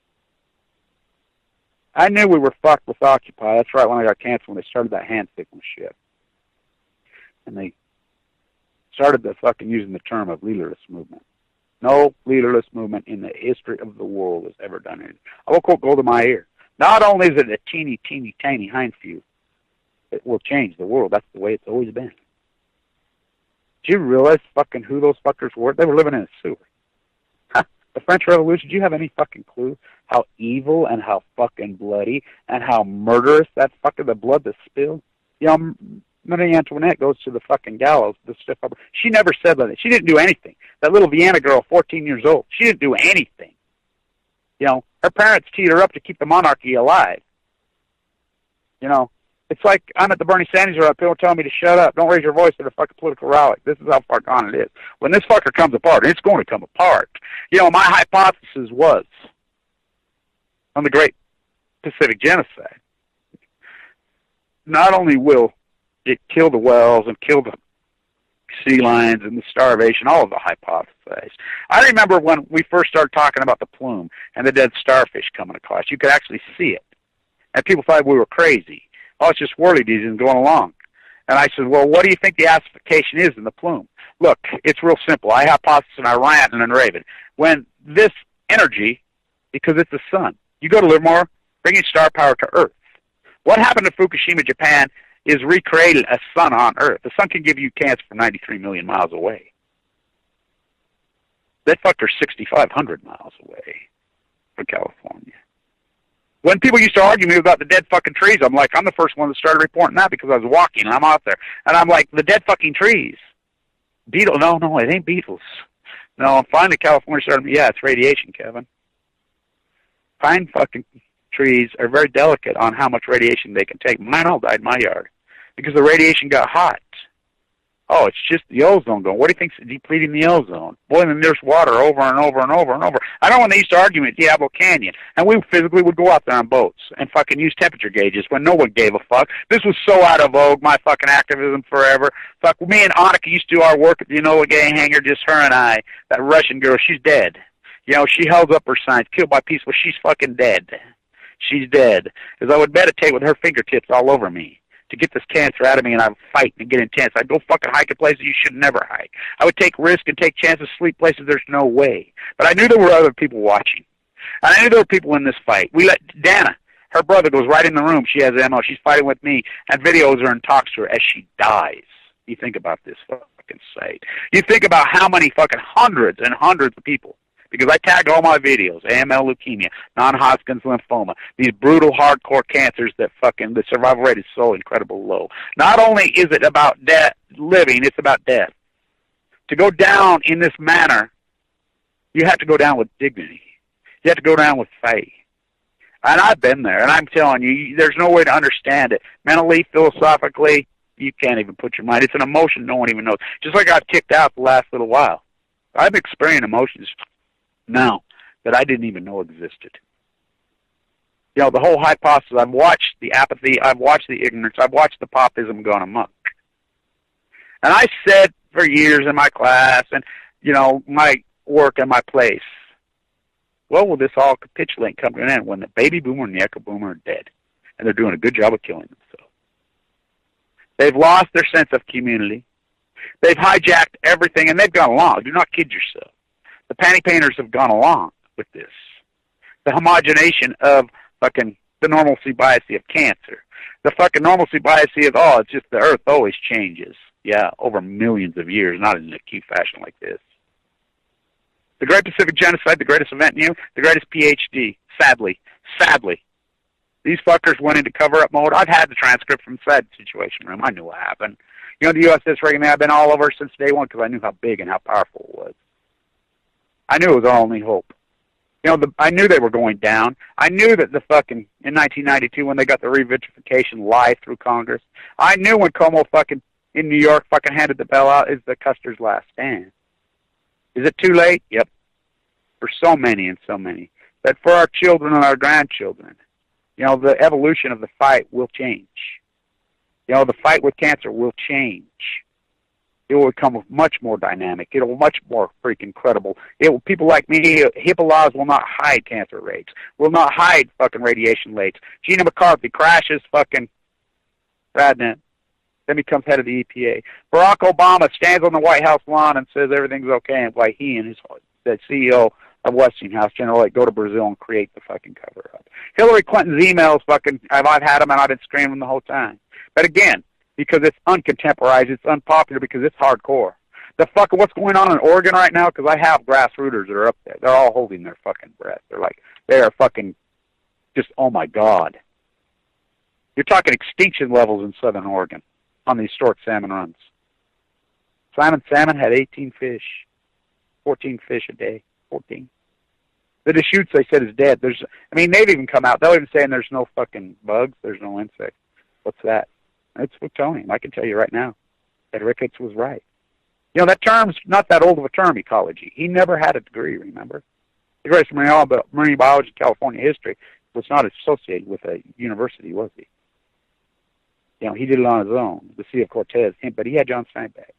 I knew we were fucked with Occupy. That's right when I got cancer, when they started that hand sickness shit. And they started the fucking using the term of leaderless movement. No leaderless movement in the history of the world has ever done it. I will quote Golda Meir. Not only is it a teeny, teeny, tiny hind few, it will change the world. That's the way it's always been. Do you realize fucking who those fuckers were? They were living in a sewer. The French Revolution, do you have any fucking clue how evil and how fucking bloody and how murderous that fucking, the blood that spilled? You know, Marie Antoinette goes to the fucking gallows. She never said that. She didn't do anything. That little Vienna girl, 14 years old, she didn't do anything. You know, her parents teed her up to keep the monarchy alive. You know, it's like I'm at the Bernie Sanders rally. People tell me to shut up. Don't raise your voice at a fucking political rally. This is how far gone it is. When this fucker comes apart, it's going to come apart. You know, my hypothesis was on the Great Pacific Genocide, not only will it kill the whales and kill the sea lions and the starvation, all of the hypotheses. I remember when we first started talking about the plume and the dead starfish coming across. You could actually see it. And people thought we were crazy. Oh, it's just whirly-dees going along. And I said, well, what do you think the acidification is in the plume? Look, it's real simple. I hypothesis and I rant and rave it. When this energy, because it's the sun, you go to Livermore, bringing star power to Earth. What happened to Fukushima, Japan, is recreated a sun on Earth. The sun can give you cancer from 93 million miles away. That fucker's 6,500 miles away from California. When people used to argue me about the dead fucking trees, I'm like, I'm the first one that started reporting that because I was walking and I'm out there. And I'm like, the dead fucking trees. Beetle? No, it ain't beetles. No, finally California started, yeah, it's radiation, Kevin. Pine fucking trees are very delicate on how much radiation they can take. Mine all died in my yard because the radiation got hot. Oh, it's just the ozone going. What do you think's depleting the ozone? Boy, then there's water over and over and over and over. I know when they used to argue at Diablo Canyon, and we physically would go out there on boats and fucking use temperature gauges when no one gave a fuck. This was so out of vogue, my fucking activism forever. Fuck, me and Annika used to do our work at the Enola Gay hangar, just her and I. That Russian girl, she's dead. You know, she held up her signs, killed by peace, but she's fucking dead. She's dead. Because I would meditate with her fingertips all over me to get this cancer out of me, and I'd fight and get intense. I'd go fucking hike in places you should never hike. I would take risks and take chances, sleep places there's no way. But I knew there were other people watching. And I knew there were people in this fight. We let Dana, her brother, goes right in the room. She has ammo. She's fighting with me, and videos her and talks to her as she dies. You think about this fucking sight. You think about how many fucking hundreds and hundreds of people, because I tagged all my videos, AML leukemia, non-Hodgkin's lymphoma, these brutal, hardcore cancers that fucking, the survival rate is so incredibly low. Not only is it about death, living, it's about death. To go down in this manner, you have to go down with dignity. You have to go down with faith. And I've been there, and I'm telling you, there's no way to understand it. Mentally, philosophically, you can't even put your mind. It's an emotion no one even knows. Just like I've kicked out the last little while. I've experienced emotions now that I didn't even know existed. You know, the whole hypothesis, I've watched the apathy, I've watched the ignorance, I've watched the popism gone amok. And I said for years in my class and, you know, my work and my place, well, will this all capitulate and come to an end when the baby boomer and the echo boomer are dead? And they're doing a good job of killing themselves. They've lost their sense of community. They've hijacked everything, and they've gone along. Do not kid yourself. The panty painters have gone along with this. The homogenation of fucking the normalcy biasy of cancer. The fucking normalcy biasy of, oh, it's just the earth always changes. Yeah, over millions of years, not in an acute fashion like this. The Great Pacific Genocide, the greatest event in you, the greatest PhD. Sadly. These fuckers went into cover-up mode. I've had the transcript from the Situation Room. I knew what happened. You know, the USS Reagan, I've been all over since day one because I knew how big and how powerful it was. I knew it was our only hope. You know, I knew they were going down. I knew that the fucking, in 1992 when they got the revitrification live through Congress, I knew when Como fucking in New York fucking handed the bell out is the Custer's last stand. Is it too late? Yep. For so many and so many. that for our children and our grandchildren, you know, the evolution of the fight will change. You know, the fight with cancer will change. It will become much more dynamic. It will much more freaking credible. People like me, HIPAA laws will not hide cancer rates, will not hide fucking radiation rates. Gina McCarthy crashes fucking Radnet, then becomes head of the EPA. Barack Obama stands on the White House lawn and says everything's okay, and why he and the CEO of Westinghouse, General, go to Brazil and create the fucking cover-up. Hillary Clinton's emails, fucking, I've had them and I've been screaming them the whole time. But again, because it's uncontemporized, it's unpopular, because it's hardcore. The fucking, what's going on in Oregon right now, because I have grassrooters that are up there. They're all holding their fucking breath. They are fucking just, oh my God. You're talking extinction levels in southern Oregon on these historic salmon runs. Simon Salmon had 18 fish, 14 fish a day, 14. The Deschutes, they said, is dead. They've even come out. They'll even say there's no fucking bugs, there's no insects. What's that? It's plutonium. I can tell you right now that Ricketts was right. You know, that term's not that old of a term, ecology. He never had a degree, remember? The greatest marine biology in California history was not associated with a university, was he? You know, he did it on his own, the Sea of Cortez, but he had John Steinbeck.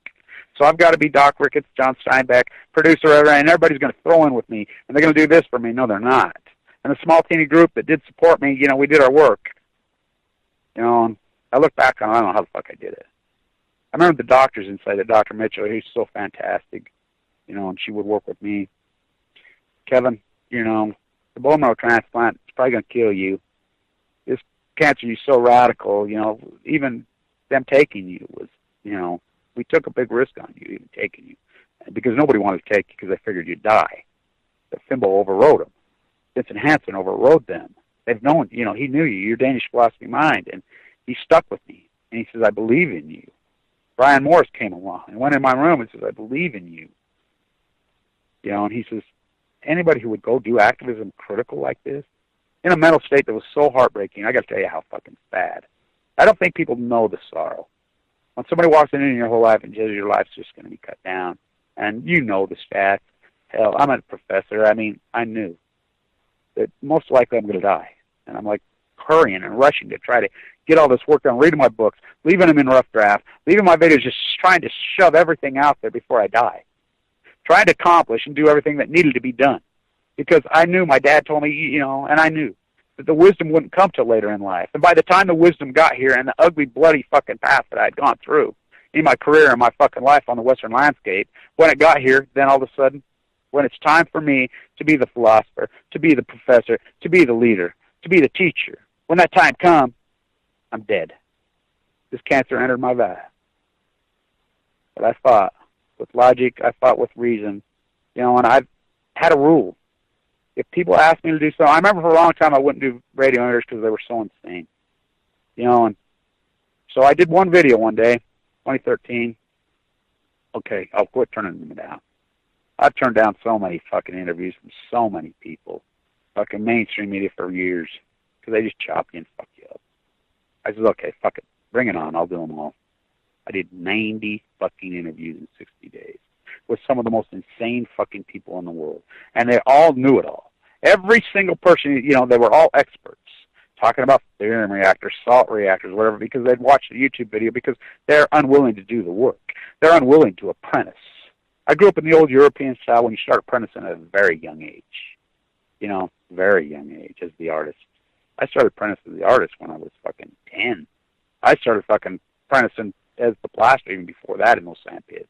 So I've got to be Doc Ricketts, John Steinbeck, producer, and everybody's going to throw in with me, and they're going to do this for me. No, they're not. And the small, teeny group that did support me, you know, we did our work. You know, and I look back on it, I don't know how the fuck I did it. I remember the doctors inside it, Dr. Mitchell, he's so fantastic, you know, and she would work with me. Kevin, you know, the bone marrow transplant is probably going to kill you. This cancer is so radical, you know, even them taking you was, you know, we took a big risk on you, even taking you, because nobody wanted to take you because they figured you'd die. But Fimbo overrode them. Vincent Hansen overrode them. They've known, you know, he knew you, your Danish philosophy mind, and he stuck with me. And he says, I believe in you. Brian Morris came along and went in my room and says, I believe in you. You know, and he says, anybody who would go do activism critical like this, in a mental state that was so heartbreaking, I got to tell you how fucking sad. I don't think people know the sorrow. When somebody walks in your whole life and says your life's just going to be cut down, and you know the stats. Hell, I'm a professor. I mean, I knew that most likely I'm going to die. And I'm like hurrying and rushing to try to get all this work done, reading my books, leaving them in rough draft, leaving my videos, just trying to shove everything out there before I die. Trying to accomplish and do everything that needed to be done. Because I knew, my dad told me, you know, and I knew that the wisdom wouldn't come till later in life. And by the time the wisdom got here and the ugly, bloody fucking path that I'd gone through in my career and my fucking life on the Western landscape, when it got here, then all of a sudden, when it's time for me to be the philosopher, to be the professor, to be the leader, to be the teacher, when that time comes, I'm dead. This cancer entered my body. But I fought with logic, I fought with reason, you know, and I've had a rule. If people ask me to do so, I remember for a long time I wouldn't do radio interviews because they were so insane, you know, and so I did one video one day, 2013. Okay, I'll quit turning them down. I've turned down so many fucking interviews from so many people, fucking mainstream media for years, because they just chop you and fuck you up. I said, okay, fuck it, bring it on, I'll do them all. I did 90 fucking interviews in 60 days with some of the most insane fucking people in the world. And they all knew it all. Every single person, you know, they were all experts talking about thorium reactors, salt reactors, whatever, because they'd watched the YouTube video because they're unwilling to do the work. They're unwilling to apprentice. I grew up in the old European style when you start apprenticing at a very young age. You know, very young age as the artist. I started apprenticing as the artist when I was fucking 10. I started fucking apprenticing as the plaster even before that in those sand pits.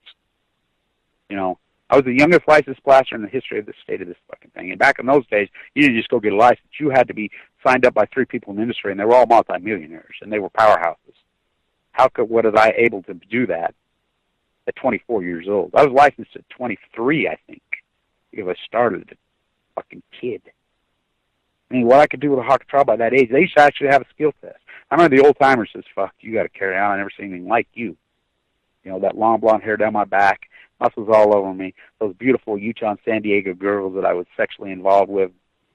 You know, I was the youngest licensed plasterer in the history of the state of this fucking thing. And back in those days, you didn't just go get a license. You had to be signed up by 3 people in the industry, and they were all multimillionaires, and they were powerhouses. Was I able to do that at 24 years old? I was licensed at 23, I think, because I started as a fucking kid. I mean, what I could do with a hawk trial by that age, they used to actually have a skill test. I remember the old-timers says, fuck, you got to carry on. I never seen anything like you. You know, that long blonde hair down my back, muscles all over me, those beautiful Utah and San Diego girls that I was sexually involved with,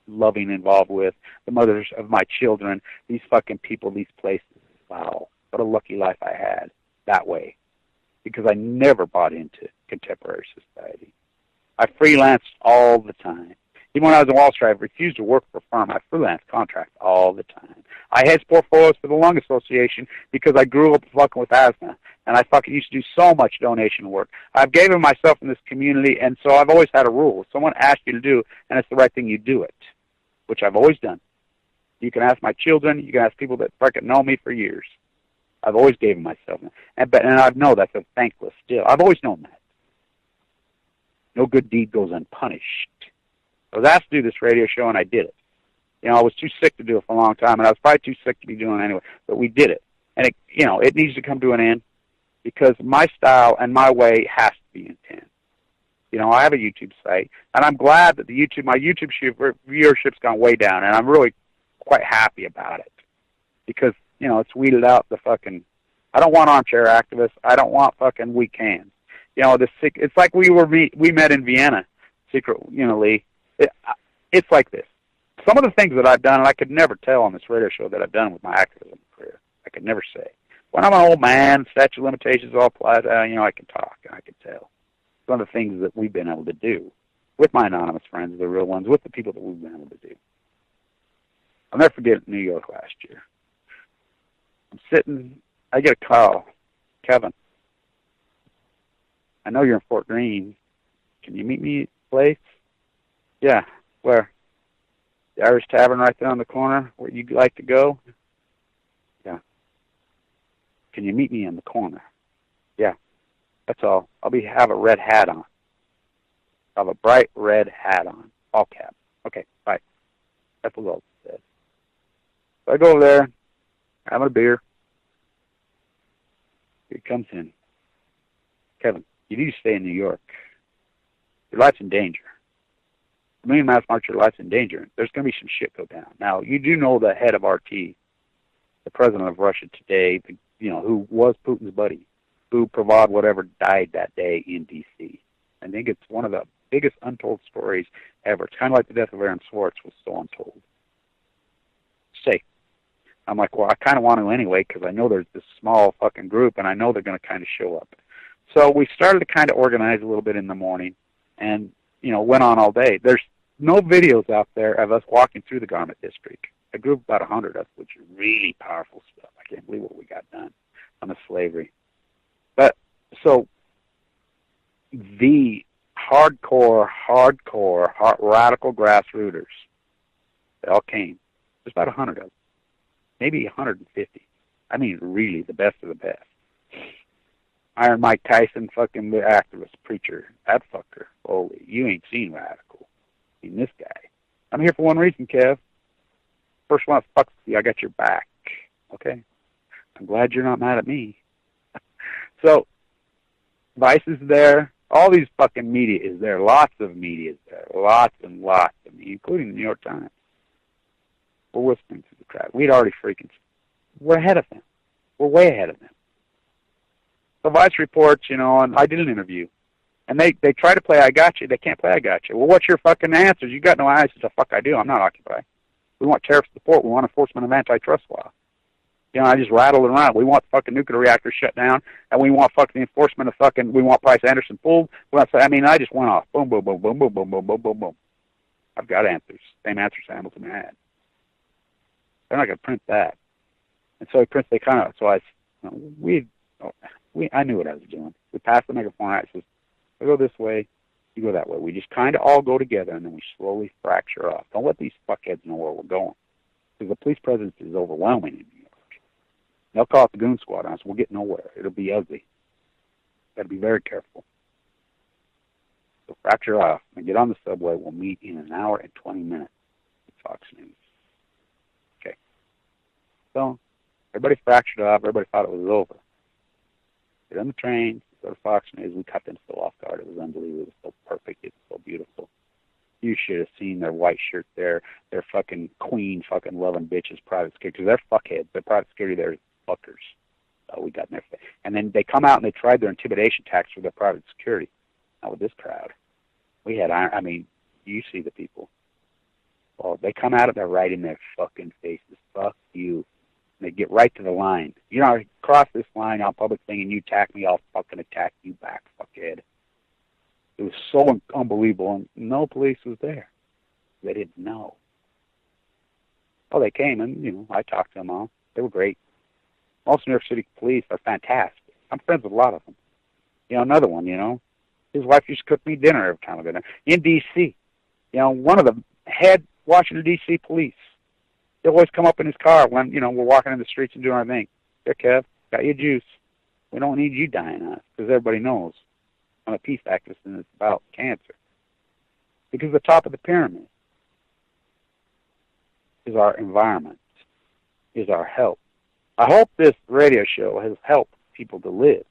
loving involved with, the mothers of my children, these fucking people, these places. Wow, what a lucky life I had that way, because I never bought into contemporary society. I freelanced all the time. Even when I was in Wall Street, I refused to work for a firm. I freelance contracts all the time. I hedged portfolios for the Lung Association because I grew up fucking with asthma, and I fucking used to do so much donation work. I've given myself in this community, and so I've always had a rule. If someone asks you to do, and it's the right thing, you do it, which I've always done. You can ask my children. You can ask people that fucking know me for years. I've always given myself, and I know that's a thankless still. I've always known that. No good deed goes unpunished. I was asked to do this radio show, and I did it. You know, I was too sick to do it for a long time, and I was probably too sick to be doing it anyway. But we did it, and it needs to come to an end because my style and my way has to be intense. You know, I have a YouTube site, and I'm glad that my YouTube viewership's gone way down, and I'm really quite happy about it because it's weeded out the fucking. I don't want armchair activists. I don't want fucking weak hands. It's like we met in Vienna, Lee. It's like this. Some of the things that I've done, and I could never tell on this radio show that I've done with my activism career. I could never say. When I'm an old man, statute of limitations all applied. I can talk and I can tell. Some of the things that we've been able to do with my anonymous friends, the real ones, with the people that we've been able to do. I'll never forget New York last year. I'm sitting. I get a call, Kevin. I know you're in Fort Greene. Can you meet me at the place? Yeah. Where? The Irish Tavern right there on the corner where you'd like to go? Yeah. Can you meet me in the corner? Yeah. That's all. Have a red hat on. I'll have a bright red hat on. All cap. Okay, bye. That's what Logan said. So I go over there, having a beer. He comes in. Kevin, you need to stay in New York. Your life's in danger. A million mass march, your life's in danger. There's going to be some shit go down. Now, you do know the head of RT, the president of Russia today, who was Putin's buddy, who Provad whatever died that day in D.C. I think it's one of the biggest untold stories ever. It's kind of like the death of Aaron Swartz was so untold. Say, I'm like, well, I kind of want to anyway because I know there's this small fucking group and I know they're going to kind of show up. So we started to kind of organize a little bit in the morning and, went on all day. There's no videos out there of us walking through the garment district. A group of about 100 of us, which is really powerful stuff. I can't believe what we got done on the slavery. But so the hardcore, radical grassrooters, they all came. There's about 100 of them, maybe 150. I mean, really, the best of the best. Iron Mike Tyson, fucking the activist, preacher, that fucker. Holy, you ain't seen radical. I mean, this guy. I'm here for one reason, Kev. First one, fuck you, I got your back. Okay? I'm glad you're not mad at me. So, Vice is there. All these fucking media is there. Lots of media is there. Lots and lots of media, including the New York Times. We're whispering to the crowd. We'd already we're ahead of them. We're way ahead of them. So Vice reports, and I did an interview. And they try to play I got you. They can't play I got you. Well, what's your fucking answers? You got no eyes. The fuck I do. I'm not Occupy. We want tariff support. We want enforcement of antitrust law. I just rattled it around. We want fucking nuclear reactors shut down, and we want fucking enforcement of we want Price Anderson pulled. I just went off. Boom, boom, boom, boom, boom, boom, boom, boom, boom, boom. I've got answers. Same answers Hamilton had. They're not going to print that. And so he prints, I knew what I was doing. We passed the megaphone out. It says, I go this way, you go that way. We just kind of all go together, and then we slowly fracture off. Don't let these fuckheads know where we're going. Because the police presence is overwhelming in New York. They'll call it the goon squad on us. We'll get nowhere. It'll be ugly. Got to be very careful. So fracture off. When we get on the subway, we'll meet in an hour and 20 minutes at Fox News. Okay. So everybody fractured off. Everybody thought it was over. Get on the train, go to Fox News. We cut them so off guard. It was unbelievable. It was so perfect. It was so beautiful. You should have seen their white shirt there. Their fucking queen fucking loving bitches, private security. Because they're fuckheads. Their private security there is fuckers. We got in there. And then they come out and they tried their intimidation tactics with their private security. Not with this crowd. We had, you see the people. Well, they come out and they're right in their fucking faces. Fuck you. And they get right to the line. I cross this line on public thing and you attack me, I'll fucking attack you back, fuckhead. It was so unbelievable, and no police was there. They didn't know. Oh, they came, and, I talked to them all. They were great. Most New York City police are fantastic. I'm friends with a lot of them. Another one, his wife used to cook me dinner every time I go there. In D.C., one of the head Washington, D.C. police, he'll always come up in his car when, we're walking in the streets and doing our thing. Here, Kev, got your juice. We don't need you dying on us, because everybody knows I'm a peace activist and it's about cancer. Because the top of the pyramid is our environment, is our health. I hope this radio show has helped people to live.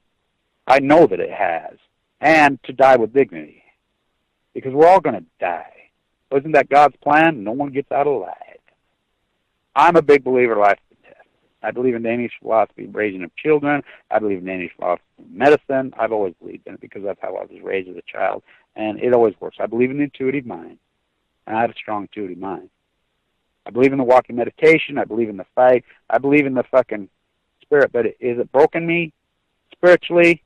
I know that it has. And to die with dignity. Because we're all going to die. Isn't that God's plan? No one gets out alive. I'm a big believer in life and death. I believe in Danish philosophy of raising of children. I believe in Danish philosophy of medicine. I've always believed in it because that's how I was raised as a child. And it always works. I believe in the intuitive mind. And I have a strong intuitive mind. I believe in the walking meditation. I believe in the fight. I believe in the fucking spirit. But is it broken me spiritually?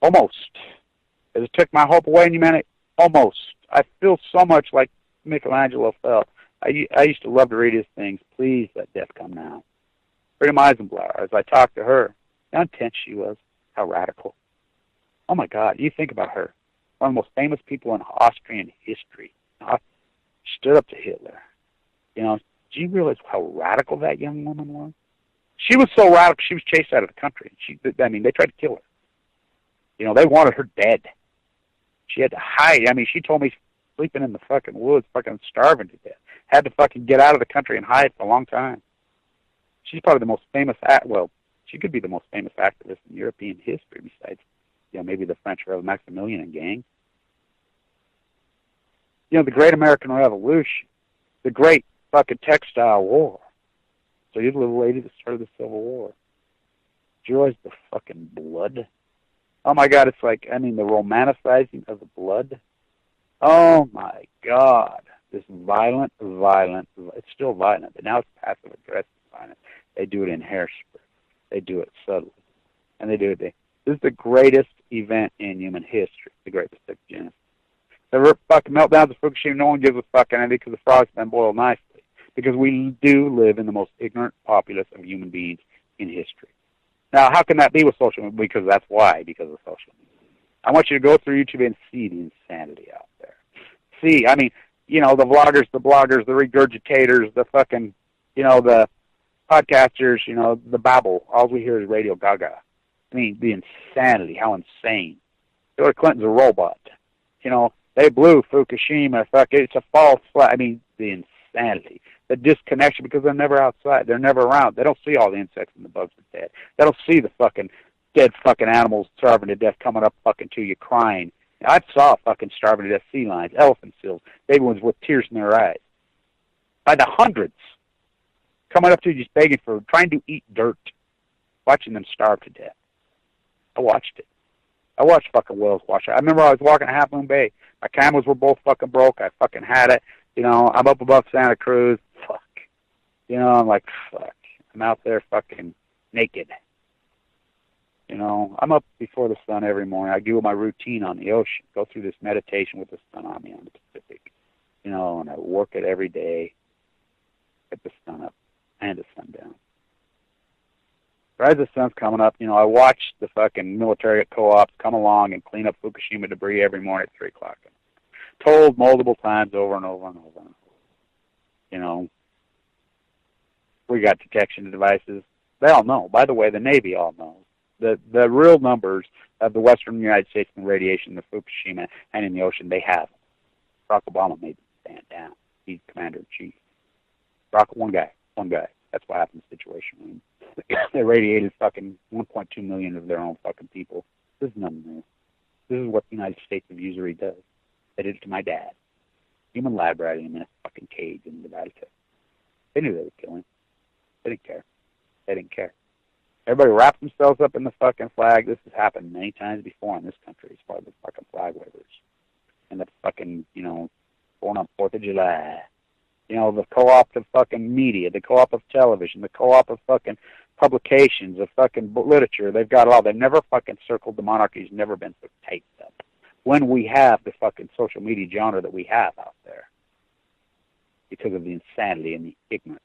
Almost. Has it took my hope away in humanity? Almost. I feel so much like Michelangelo felt. I used to love to read his things. Please let death come now. Freedom Eisenblower, as I talked to her, how intense she was, how radical. Oh my God, you think about her. One of the most famous people in Austrian history. She stood up to Hitler. Do you realize how radical that young woman was? She was so radical, she was chased out of the country. They tried to kill her. They wanted her dead. She had to hide. she told me sleeping in the fucking woods, fucking starving to death. Had to fucking get out of the country and hide for a long time. She's probably the most famous she could be the most famous activist in European history besides, maybe the French Maximilian gang. The Great American Revolution, the Great fucking Textile War. So you're the little lady that started the Civil War. Do you realize the fucking blood? Oh my God, it's like, the romanticizing of the blood. Oh my God. This violent, it's still violent, but now it's passive aggressive violence. They do it in hairspray. They do it subtly. And they do it. This is the greatest event in human history, the Great Pacific Genocide. The fucking meltdowns of Fukushima, no one gives a fuck anything because the frog's been boiled nicely. Because we do live in the most ignorant populace of human beings in history. Now, how can that be with social media? Because that's why, because of social media. I want you to go through YouTube and see the insanity out there. See, the vloggers, the bloggers, the regurgitators, the fucking, the podcasters, the babble. All we hear is Radio Gaga. The insanity, how insane. Hillary Clinton's a robot. They blew Fukushima. It's a false flag. The insanity. The disconnection because they're never outside. They're never around. They don't see all the insects and the bugs are dead. They don't see the fucking dead fucking animals starving to death coming up fucking to you crying. I saw fucking starving to death sea lions, elephant seals, baby ones with tears in their eyes. By the hundreds. Coming up to you just begging for, trying to eat dirt. Watching them starve to death. I watched it. I watched fucking whales wash out. I remember I was walking to Half Moon Bay. My cameras were both fucking broke. I fucking had it. I'm up above Santa Cruz. Fuck. I'm like, fuck. I'm out there fucking naked. I'm up before the sun every morning. I do my routine on the ocean. Go through this meditation with the sun on me on the Pacific. And I work it every day. Get the sun up and the sun down. Right as the sun's coming up, I watch the fucking military co-ops come along and clean up Fukushima debris every morning at 3 o'clock. Told multiple times over and over and over and over. We got detection devices. They all know. By the way, the Navy all knows. The real numbers of the western United States in radiation, the Fukushima, and in the ocean, they have them. Barack Obama made them stand down. He's commander-in-chief. One guy. That's what happened in the Situation Room. They radiated fucking 1.2 million of their own fucking people. This is nothing new. This is what the United States of usury does. They did it to my dad. Human lab rat him in a fucking cage in Nevada. They knew they would kill him. They didn't care. Everybody wraps themselves up in the fucking flag. This has happened many times before in this country as far as the fucking flag wavers. And the fucking, born on 4th of July. The co-op of fucking media, the co-op of television, the co-op of fucking publications, of fucking literature. They've got it all. They've never fucking circled the monarchy's never been so tight up. When we have the fucking social media genre that we have out there. because of the insanity and the ignorance.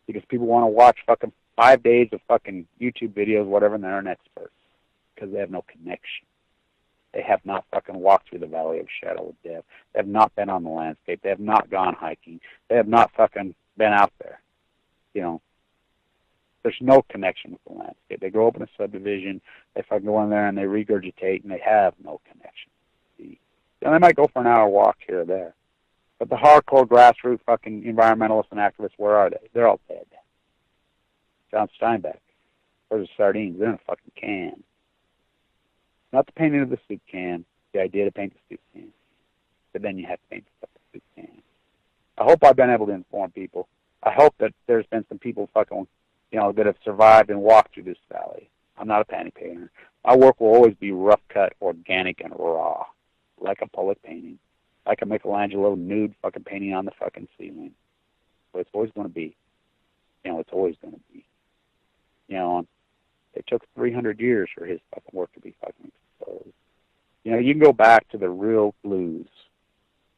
Because people want to watch fucking 5 days of fucking YouTube videos, whatever, and they're an expert. Because they have no connection. They have not fucking walked through the valley of shadow of death. They have not been on the landscape. They have not gone hiking. They have not fucking been out there. You know, there's no connection with the landscape. They grow up in a subdivision. They fucking go in there and they regurgitate, and they have no connection. See? And they might go for an hour walk here or there. But the hardcore grassroots fucking environmentalists and activists, where are they? They're all dead. John Steinbeck. Where's the sardines? They're in a fucking can. Not the painting of the soup can, the idea to paint the soup can. But then you have to paint the fucking soup can. I hope I've been able to inform people. I hope that there's been some people fucking, you know, that have survived and walked through this valley. I'm not a panty painter. My work will always be rough cut, organic, and raw. Like a Pollock painting. Like a Michelangelo nude fucking painting on the fucking ceiling. So it's always going to be. You know, it's always going to be. You know, it took 300 years for his fucking work to be fucking exposed. You know, you can go back to the real blues.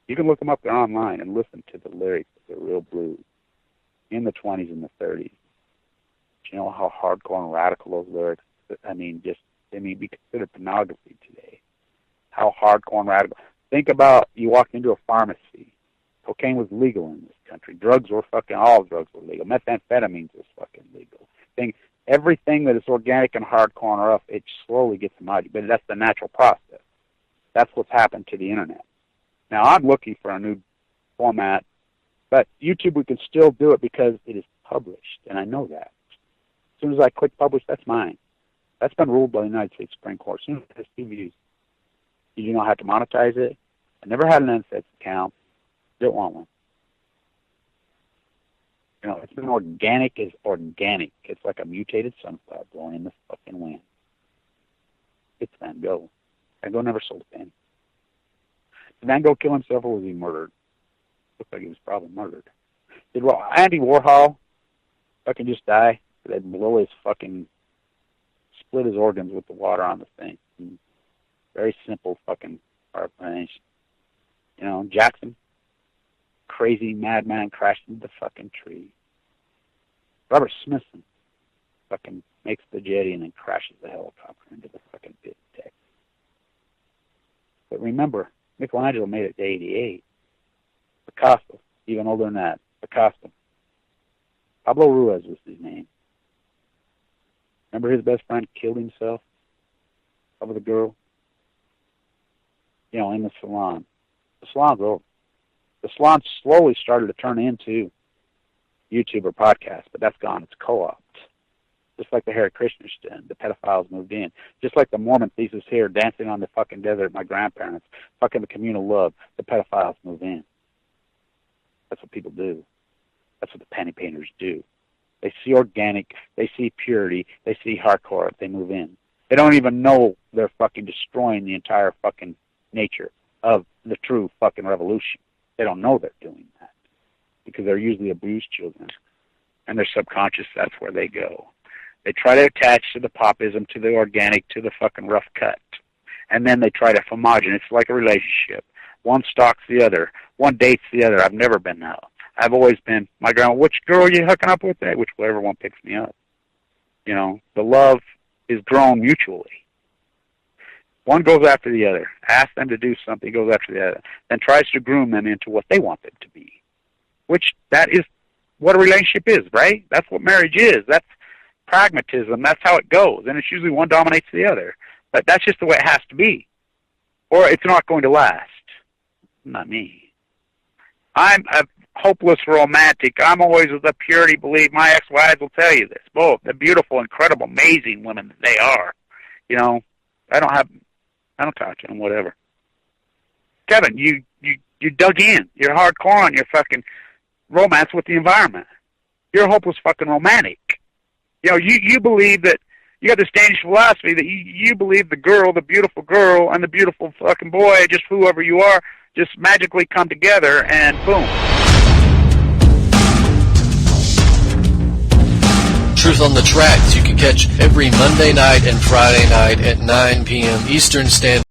You can look them up there online and listen to the lyrics of the real blues in the 20s and the 30s. Do you know how hardcore and radical those lyrics, be considered pornography today. How hardcore and radical. Think about, you walked into a pharmacy. Cocaine was legal in this country. All drugs were legal. Methamphetamines was fucking legal. Everything that is organic and hardcore and rough, it slowly gets commodity. But that's the natural process. That's what's happened to the internet. Now, I'm looking for a new format, but YouTube, we can still do it because it is published, and I know that. As soon as I click publish, that's mine. That's been ruled by the United States Supreme Court. As soon as it has 2 views, you do not have to monetize it. I never had an NSEX account. Don't want one. You know, it's been organic as organic. It's like a mutated sunflower blowing in the fucking wind. It's Van Gogh. Van Gogh never sold a penny. Did Van Gogh kill himself or was he murdered? Looks like he was probably murdered. Did Andy Warhol fucking just die? They'd blow his fucking, split his organs with the water on the thing. Very simple fucking explanation. You know, Jackson, crazy madman, crashed into the fucking tree. Robert Smithson fucking makes the jetty and then crashes the helicopter into the fucking pit of Texas. But remember, Michelangelo made it to 88. Picasso, even older than that, Picasso. Pablo Ruiz was his name. Remember his best friend killed himself over the girl? You know, in the salon. The salon's over. The salon slowly started to turn into YouTube or podcast, but that's gone. It's co-opted. Just like the Hare Krishnas did, the pedophiles moved in. Just like the Mormon thesis here, dancing on the fucking desert, my grandparents, fucking the communal love, the pedophiles move in. That's what people do. That's what the penny painters do. They see organic, they see purity, they see hardcore, they move in. They don't even know they're fucking destroying the entire fucking nature of the true fucking revolution. They don't know they're doing that because they're usually abused children. And their subconscious, that's where they go. They try to attach to the popism, to the organic, to the fucking rough cut. And then they try to homogenize. It's like a relationship. One stalks the other. One dates the other. I've never been that. I've always been, my grandma, which girl are you hooking up with? Whichever one picks me up. You know, the love is grown mutually. One goes after the other. Asks them to do something, goes after the other. Then tries to groom them into what they want them to be. Which, that is what a relationship is, right? That's what marriage is. That's pragmatism. That's how it goes. And it's usually one dominates the other. But that's just the way it has to be. Or it's not going to last. Not me. I'm a hopeless romantic. I'm always with the purity belief. My ex-wives will tell you this. Both the beautiful, incredible, amazing women that they are. You know, I don't talk to them, whatever. Kevin, you dug in. You're hardcore on your fucking romance with the environment. You're a hopeless fucking romantic. You know, you believe that, you got this Danish philosophy that you believe the girl, the beautiful girl, and the beautiful fucking boy, just whoever you are, just magically come together and boom. Truth on the Tracks you can catch every Monday night and Friday night at 9 p.m. Eastern Standard